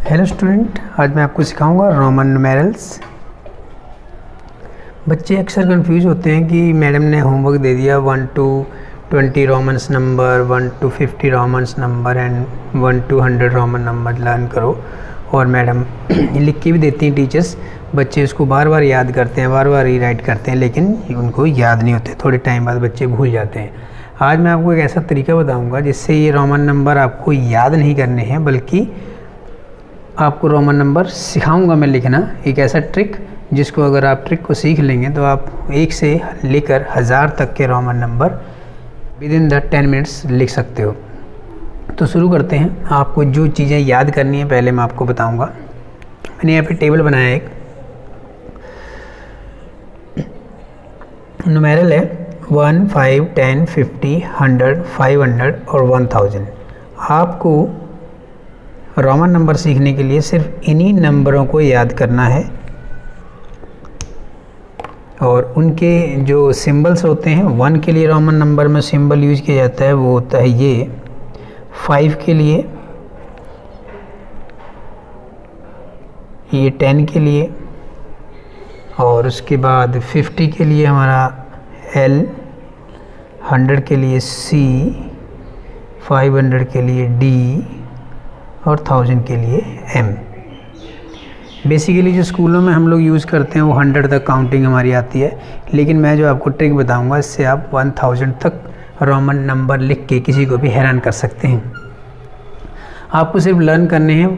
Hello student, आज मैं आपको सिखाऊंगा रोमन न्यूमेरल्स। बच्चे अक्सर कंफ्यूज होते हैं कि मैडम ने होमवर्क दे दिया 1 to 20 Romans number, 1 to 50 Romans number and 1 to 100 Roman number learn करो, और मैडम लिख के भी देती हैं टीचर्स। बच्चे उसको बार बार याद करते हैं, बार बार रीराइट करते हैं, लेकिन उनको याद नहीं होते, थोड़े टाइम बाद बच्चे भूल जाते हैं। आज मैं आपको एक ऐसा तरीका बताऊँगा जिससे ये रोमन नंबर आपको याद नहीं करने हैं, बल्कि आपको रोमन नंबर सिखाऊंगा मैं लिखना, एक ऐसा ट्रिक जिसको अगर आप ट्रिक को सीख लेंगे तो आप 1 से लेकर 1000 तक के Roman number with in the 10 minutes लिख सकते हो। तो शुरू करते हैं। आपको जो चीज़ें याद करनी है पहले मैं आपको बताऊंगा। मैंने यहाँ पे टेबल बनाया एक, न्यूमेरल है 1, 5, 10, 50, 100, 500 और 1000। आपको रोमन नंबर सीखने के लिए सिर्फ इन्हीं नंबरों को याद करना है, और उनके जो सिंबल्स होते हैं 1 के लिए रोमन नंबर में सिंबल यूज किया जाता है, वो होता है ये। 5 के लिए, ये 10 के लिए, और उसके बाद 50 के लिए हमारा L, 100 के लिए C, 500 के लिए D और 1000 के लिए M। बेसिकली जो स्कूलों में हम लोग यूज़ करते हैं वो 100 तक काउंटिंग हमारी आती है, लेकिन मैं जो आपको ट्रिक बताऊंगा इससे आप 1000 तक रोमन नंबर लिख के किसी को भी हैरान कर सकते हैं। आपको सिर्फ लर्न करने हैं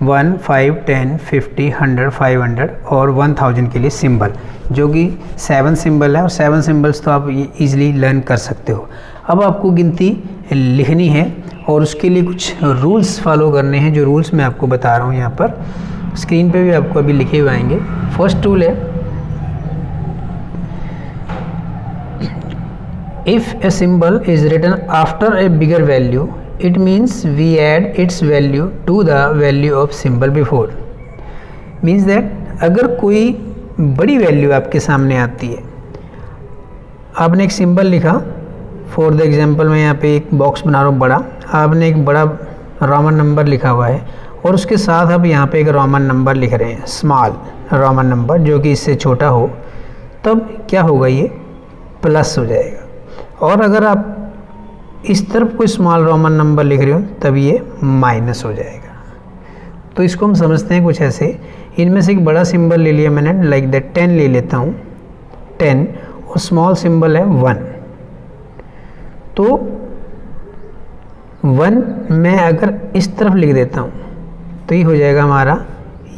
1, 5, 10, 50, 100, 500 और 1000 के लिए सिंबल, जो कि 7 सिंबल है, और 7 सिंबल्स तो आप इजीली लर्न कर सकते हो। अब आपको गिनती लिखनी है और उसके लिए कुछ रूल्स फॉलो करने हैं, जो रूल्स मैं आपको बता रहा हूँ यहाँ पर स्क्रीन पे भी आपको अभी लिखे हुए आएंगे। फर्स्ट रूल है, if a symbol is written after a bigger value it means we add its value to the value of symbol before. Means that अगर कोई बड़ी वैल्यू आपके सामने आती है, आपने एक सिंबल लिखा, फॉर द एग्जांपल मैं यहाँ पे एक बॉक्स बना रहा हूँ बड़ा, आपने एक बड़ा रोमन नंबर लिखा हुआ है और उसके साथ आप यहाँ पे एक रोमन नंबर लिख रहे हैं, स्मॉल रोमन नंबर जो कि इससे छोटा हो, तब क्या होगा, ये प्लस हो जाएगा। और अगर आप इस तरफ कोई स्मॉल रोमन नंबर लिख रहे हो तब ये माइनस हो जाएगा। तो इसको हम समझते हैं कुछ ऐसे। इनमें से एक बड़ा सिंबल ले लिया मैंने, लाइक दैट 10 ले लेता हूँ, 10, और स्मॉल सिंबल है 1। तो 1 मैं अगर इस तरफ लिख देता हूँ तो ये हो जाएगा हमारा,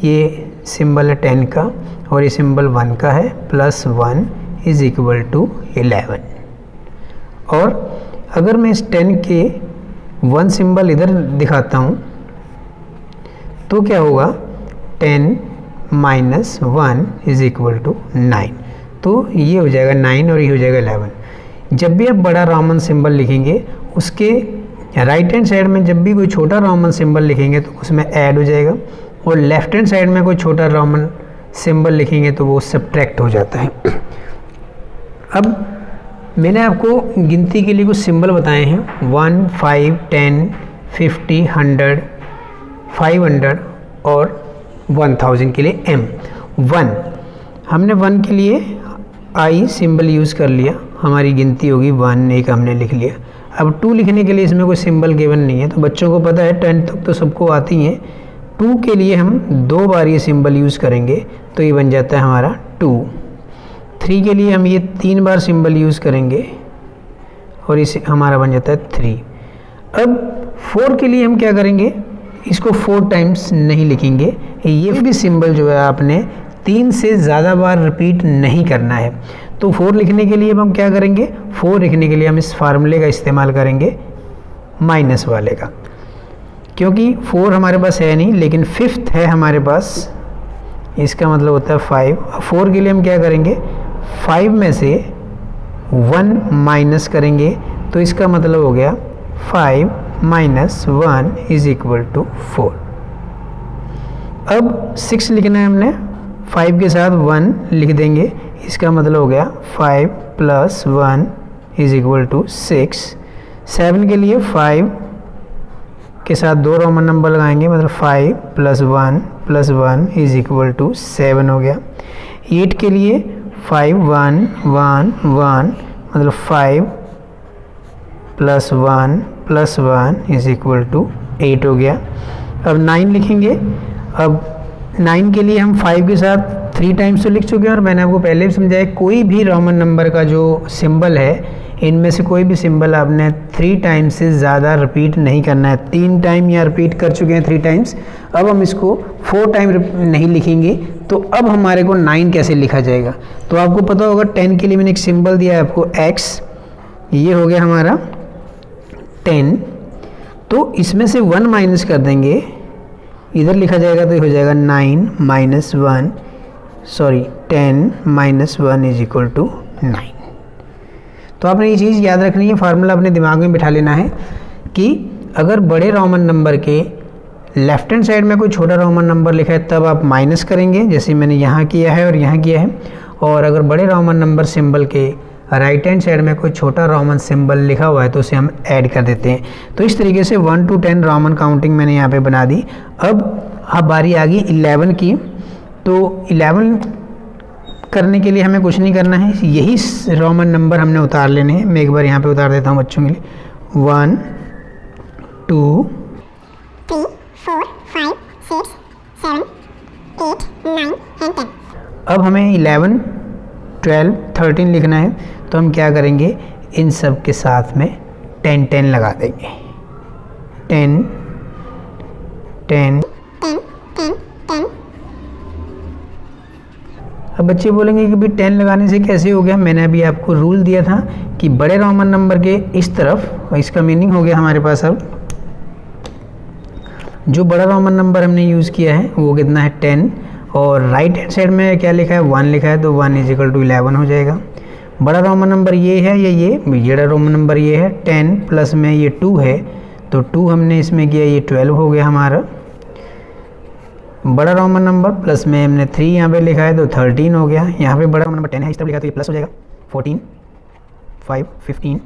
ये सिंबल है 10 का और ये सिंबल 1 का है, +1 इज इक्वल टू 11। और अगर मैं इस 10 के 1 सिंबल इधर दिखाता हूँ तो क्या होगा, 10 - 1 इज इक्वल टू 9। तो ये हो जाएगा 9 और ये हो जाएगा 11। जब भी आप बड़ा रोमन सिंबल लिखेंगे उसके राइट हैंड साइड में जब भी कोई छोटा रोमन सिंबल लिखेंगे तो उसमें ऐड हो जाएगा, और लेफ्ट हैंड साइड में कोई छोटा रोमन सिंबल लिखेंगे तो वो सब्ट्रैक्ट हो जाता है। अब मैंने आपको गिनती के लिए कुछ सिंबल बताए हैं, 1, 5, 10, 50, 100, 500 और 1000 के लिए M। 1 हमने 1 के लिए I सिंबल यूज़ कर लिया, हमारी गिनती होगी 1, एक हमने लिख लिया। अब 2 लिखने के लिए इसमें कोई सिंबल गिवन नहीं है, तो बच्चों को पता है 10 तक तो सबको आती हैं। 2 के लिए हम 2 बार ये सिंबल यूज़ करेंगे तो ये बन जाता है हमारा 2। 3 के लिए हम ये 3 बार सिंबल यूज़ करेंगे और इसे हमारा बन जाता है 3। अब 4 के लिए हम क्या करेंगे, इसको 4 टाइम्स नहीं लिखेंगे, ये भी सिंबल जो है आपने 3 से ज़्यादा बार रिपीट नहीं करना है। तो 4 लिखने के लिए अब हम क्या करेंगे, 4 लिखने के लिए हम इस फार्मूले का इस्तेमाल करेंगे, माइनस वाले का, क्योंकि 4 हमारे पास है नहीं, लेकिन 5th है हमारे पास, इसका मतलब होता है 5। 4 के लिए हम क्या करेंगे, 5 में से 1 माइनस करेंगे, तो इसका मतलब हो गया 5 - 1 इज इक्वल टू 4। अब 6 लिखना है हमने, 5 के साथ 1 लिख देंगे, इसका मतलब हो गया 5 + 1 इज इक्वल टू 6। 7 के लिए 5 के साथ 2 रोमन नंबर लगाएंगे, मतलब 5 + 1 इज इक्वल टू 7 हो गया। 8 के लिए 5 1 1 1 मतलब 5 + 1 इज इक्वल टू 8 हो गया। अब 9 लिखेंगे। अब 9 के लिए हम 5 के साथ 3 टाइम्स तो लिख चुके हैं और मैंने आपको पहले भी समझाया कोई भी रोमन नंबर का जो सिंबल है इनमें से कोई भी सिंबल आपने 3 टाइम्स से ज़्यादा रिपीट नहीं करना है। 3 टाइम या रिपीट कर चुके हैं 3 टाइम्स, अब हम इसको 4 टाइम नहीं लिखेंगे। तो अब हमारे को 9 कैसे लिखा जाएगा, तो आपको पता होगा 10 के लिए मैंने एक सिंबल दिया है आपको x, ये हो गया हमारा 10। तो इसमें से 1 माइनस कर देंगे, इधर लिखा जाएगा तो ये हो जाएगा 10 - 1 इज इक्वल टू 9। तो आपने ये चीज़ याद रखनी है, फार्मूला अपने दिमाग में बिठा लेना है कि अगर बड़े रोमन नंबर के लेफ्ट हैंड साइड में कोई छोटा रोमन नंबर लिखा है तब आप माइनस करेंगे, जैसे मैंने यहाँ किया है और यहाँ किया है। और अगर बड़े रोमन नंबर सिंबल के राइट हैंड साइड में कोई छोटा रोमन सिंबल लिखा हुआ है तो उसे हम ऐड कर देते हैं। तो इस तरीके से 1 to 10 रोमन काउंटिंग मैंने यहाँ पे बना दी। अब बारी आ गई 11 की। तो 11 करने के लिए हमें कुछ नहीं करना है, यही रोमन नंबर हमने उतार लेने हैं। मैं एक बार यहाँ पे उतार देता हूँ बच्चों के लिए। 1 2 3 4 5 6 7 8 9 and 10। अब हमें 11 12 13 लिखना है, तो हम क्या करेंगे, इन सब के साथ में 10 10 लगा देंगे। 10 10 10 10 10। अब बच्चे बोलेंगे कि भाई 10 लगाने से कैसे हो गया, मैंने अभी आपको रूल दिया था कि बड़े रोमन नंबर के इस तरफ, और इसका मीनिंग हो गया हमारे पास अब जो बड़ा रोमन नंबर हमने यूज़ किया है वो कितना है 10, और राइट हैंड साइड में क्या लिखा है 1 लिखा है, तो 1 इज इक्वल टू 11 हो जाएगा। बड़ा रोमन नंबर ये है या ये बड़ा रोमन नंबर ये है 10 प्लस में ये 2 है, तो 2 हमने इसमें किया, ये 12 हो गया हमारा। बड़ा रोमन नंबर प्लस में हमने 3 यहाँ पे लिखा है तो 13 हो गया। यहाँ पे बड़ा रोमन नंबर 10 है, इस तरफ लिखा है तो ये प्लस हो जाएगा। 14 5 15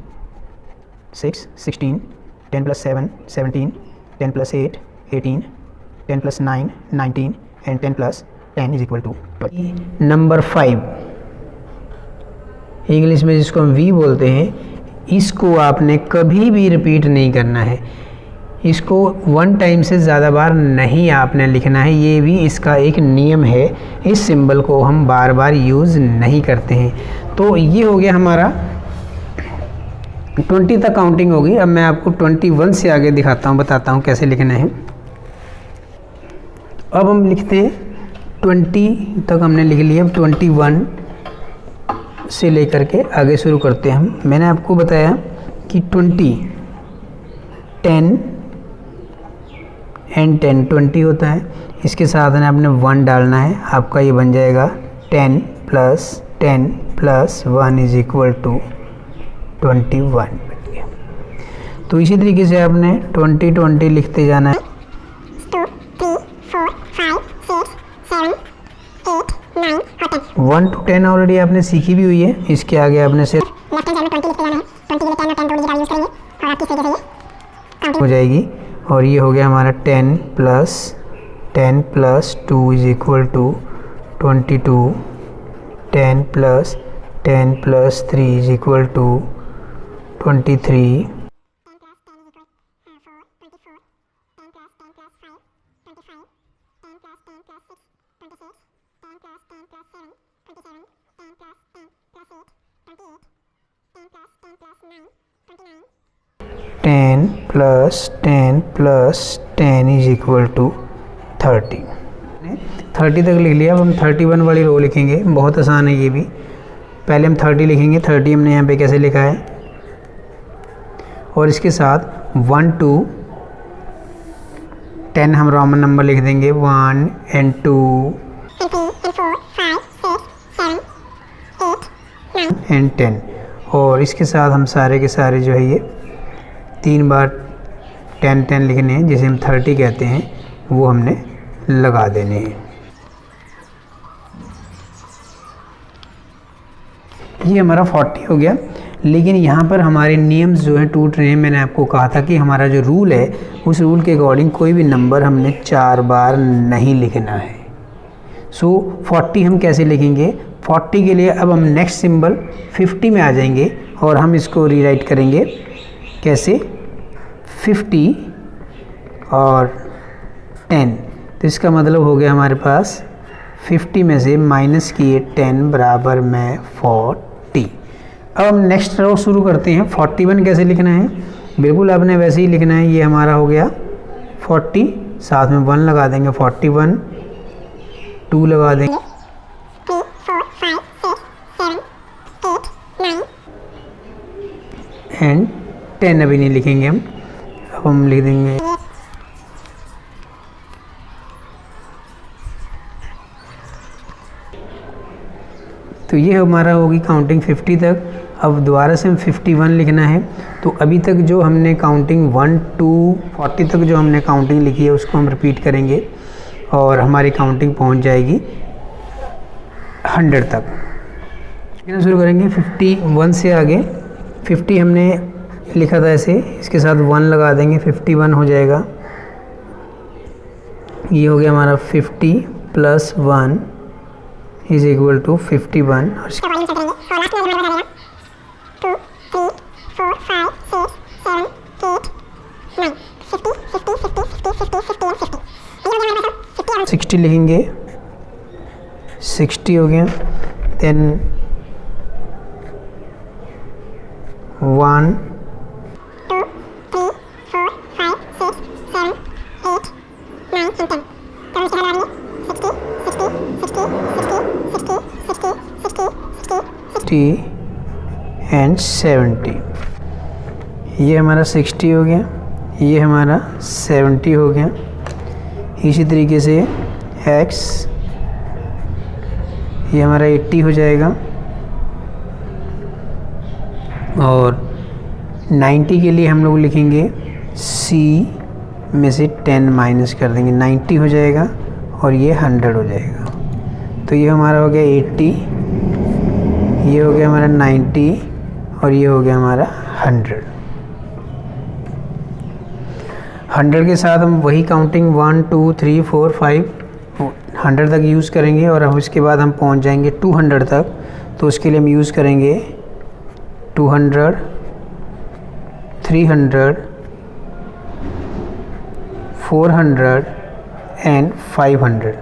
6 16 10 + 7 17 10 + 8 18 10 + 9 19 and 10 + 10 is equal to 20। Number 5 English में जिसको हम वी बोलते हैं, इसको आपने कभी भी रिपीट नहीं करना है, इसको 1 टाइम से ज़्यादा बार नहीं आपने लिखना है। ये भी इसका एक नियम है, इस सिंबल को हम बार बार यूज़ नहीं करते हैं। तो ये हो गया हमारा 20 तक काउंटिंग होगी। अब मैं आपको 21 से आगे दिखाता हूँ, बताता हूँ कैसे लिखना है। अब हम लिखते हैं 20 तक हमने लिख लिया, अब 21 से लेकर के आगे शुरू करते हैं हम। मैंने आपको बताया कि 20 10 एंड 10 20 होता है, इसके साथ में आपने 1 डालना है, आपका ये बन जाएगा 10 + 1 इज इक्वल टू 21। तो इसी तरीके से आपने 20 20 लिखते जाना है। 2 3 4 5 6 7 8 9 और 10। 1 to 10 ऑलरेडी आपने सीखी भी हुई है, इसके आगे आपने सिर्फ लेफ्ट हैंड साइड में 20 लिखते जाना है। 20 के लिए 10 और 10 दोनों की वैल्यूज करेंगे और आपकी तरीके से ये काउंटिंग हो जाएगी। और ये हो गया हमारा 10 + 2 is equal to 22 10 + 3 is equal to 23 10 + 10 is equal to 30। 30 तक लिख लिया। अब हम 31 वाली रो लिखेंगे, बहुत आसान है ये भी। पहले हम 30 लिखेंगे, 30 हमने यहाँ पे कैसे लिखा है, और इसके साथ 1 to 10 हम रोमन नंबर लिख देंगे, 1 and 2 and 3 and 4 5 6 7 8 9 and 10, और इसके साथ हम सारे के सारे जो है ये 3 बार 10 10 लिखने हैं, जिसे हम 30 कहते हैं, वो हमने लगा देने हैं। ये हमारा 40 हो गया। लेकिन यहाँ पर हमारे नियम्स जो हैं टूट रहे हैं। मैंने आपको कहा था कि हमारा जो रूल है उस रूल के अकॉर्डिंग कोई भी नंबर हमने 4 बार नहीं लिखना है। सो 40 हम कैसे लिखेंगे? 40 के लिए अब हम नेक्स्ट सिंबल 50 में आ जाएंगे और हम इसको रीराइट करेंगे कैसे? 50 और 10, तो इसका मतलब हो गया हमारे पास 50 में से माइनस किए 10 बराबर में 40। अब हम नेक्स्ट रो शुरू करते हैं। 41 कैसे लिखना है? बिल्कुल आपने वैसे ही लिखना है। ये हमारा हो गया 40, साथ में 1 लगा देंगे 41, 2 लगा देंगे 3, 4, 5, 6, 7, 8, 9, एंड 10 अभी नहीं लिखेंगे हम। अब हम लिख देंगे तो ये हमारा होगी काउंटिंग 50 तक। अब दोबारा से हम 51 लिखना है। तो अभी तक जो हमने काउंटिंग 1 to 40 तक जो हमने काउंटिंग लिखी है उसको हम रिपीट करेंगे और हमारी काउंटिंग पहुंच जाएगी 100 तक। लिखना शुरू करेंगे 51 से आगे। 50 हमने लिखा था ऐसे, इसके साथ 1 लगा देंगे 51 हो जाएगा। ये हो गया हमारा 50 + 1 इज इक्वल टू 51। और इसका वॉल्यूम चेक करेंगे और लास्ट में नंबर बता देगा 2, 3, 4, 5, 6, 7, 8, 9, 50, 50, 50, 50, 50, 51, 50। ये हो गया हमारे पास 50 और 60 लिखेंगे, 60 हो गया। Then 1, 2, 3, 4, 5, 6, 7, 8, 9 and 10। तो इसके बाद 60, 60, 60, 60, 60, 60, 60, 60, 60 एंड 70। ये हमारा 60 हो गया, ये हमारा 70 हो गया। इसी तरीके से x ये हमारा 80 हो जाएगा और 90 के लिए हम लोग लिखेंगे c में से 10 माइनस कर देंगे, 90 हो जाएगा और ये 100 हो जाएगा। तो ये हमारा हो गया 80, ये हो गया हमारा 90 और ये हो गया हमारा 100। 100 के साथ हम वही काउंटिंग 1 2 3 4 5 100 तक यूज़ करेंगे और अब इसके बाद हम पहुंच जाएंगे 200 तक। तो उसके लिए हम यूज़ करेंगे 200, 300, 400 एंड 500।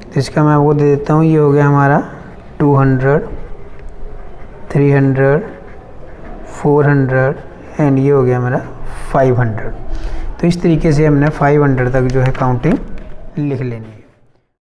तो इसका मैं आपको दे देता हूँ। ये हो गया हमारा 200, 300, 400 एंड ये हो गया हमारा 500। तो इस तरीके से हमने 500 तक जो है काउंटिंग लिख लेनी है।